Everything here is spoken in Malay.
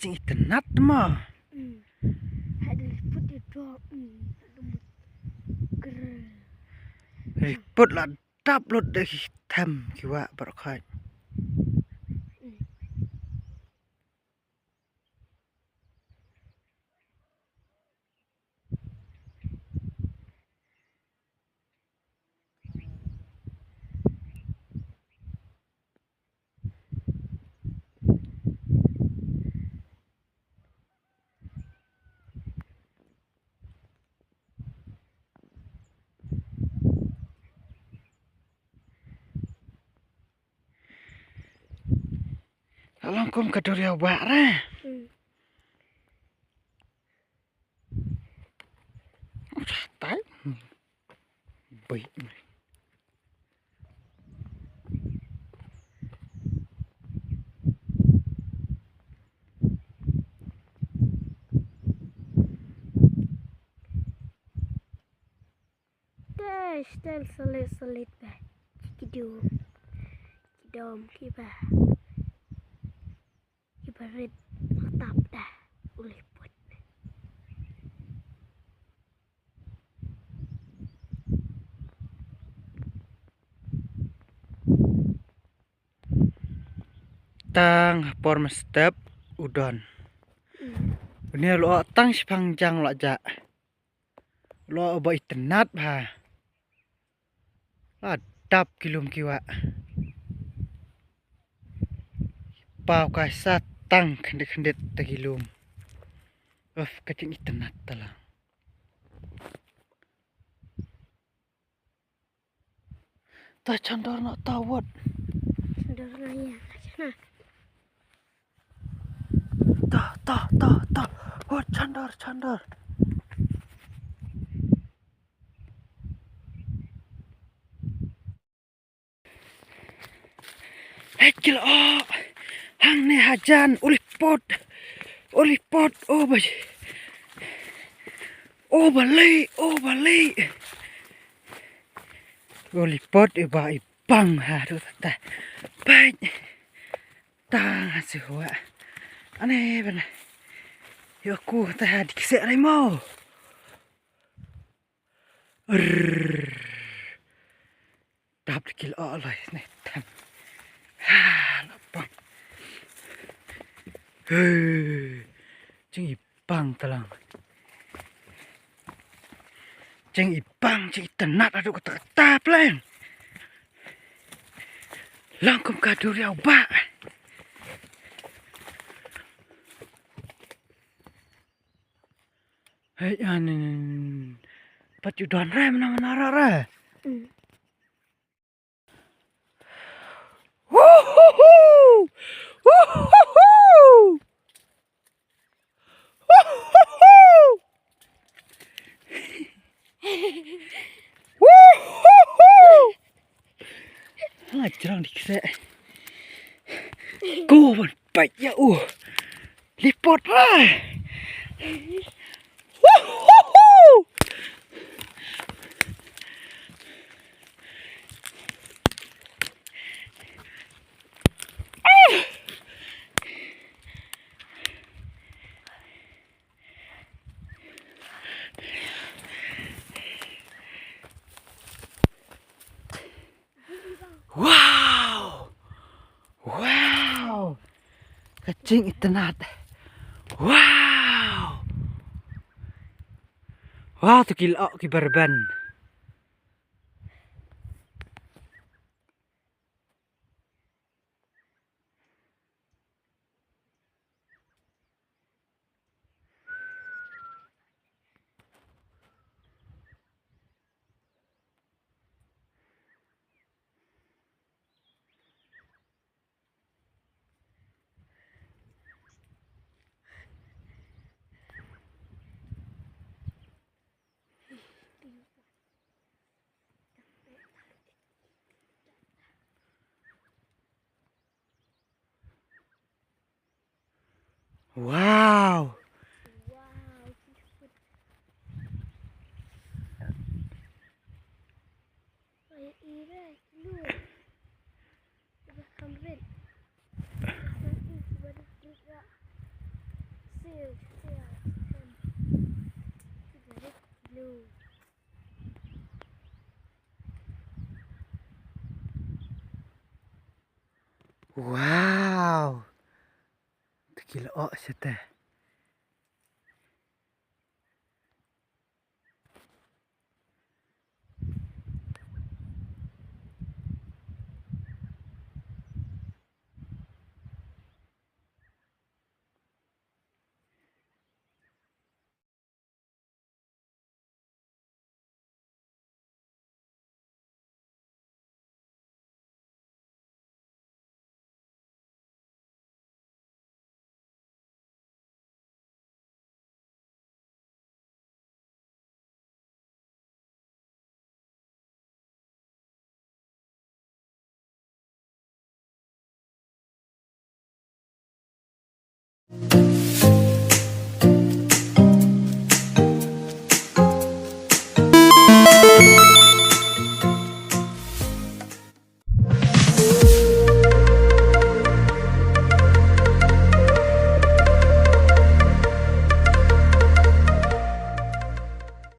kecing itenat mah. Ada liput itu. Liput lah dap lot dah hitam kiwa berkai. Alang kom kaduri awak ra. Tai. Baik. Stel selit bah. Kidom kibah. Kibarit matap dah uliput. Tang por mestep udon. Ini lo tang sepanjang lo aja. Lo bawa itenat bah. Ladap kilum kiwa. Pau kasat tang kendet-kendet tegilum. Kecing itenat talang. Tak candor nak tawat. Candor nanya nah. Tak. Oh candor. Hekil oh. Hang ne hajan ulipot. Oh baj. Oh balik. Ulipot iba ibang haru tata. Baik. Tang suwa. Aneh benar. Yo aku tah dikisek rai mau. Dap dikil Allah ni tam. Lapang. Cing ibang telang. Cing tenat aduk kata-kata plan. Langkum kadur ya ba. Hei anin. Pacudan rem mana ra. Woohoo! Jarang dikisek. Go baik ya lipot lah. Wow. Kecing itenat. Wow, tu kilo kibarban. Wow. Wow. Gila oh teh.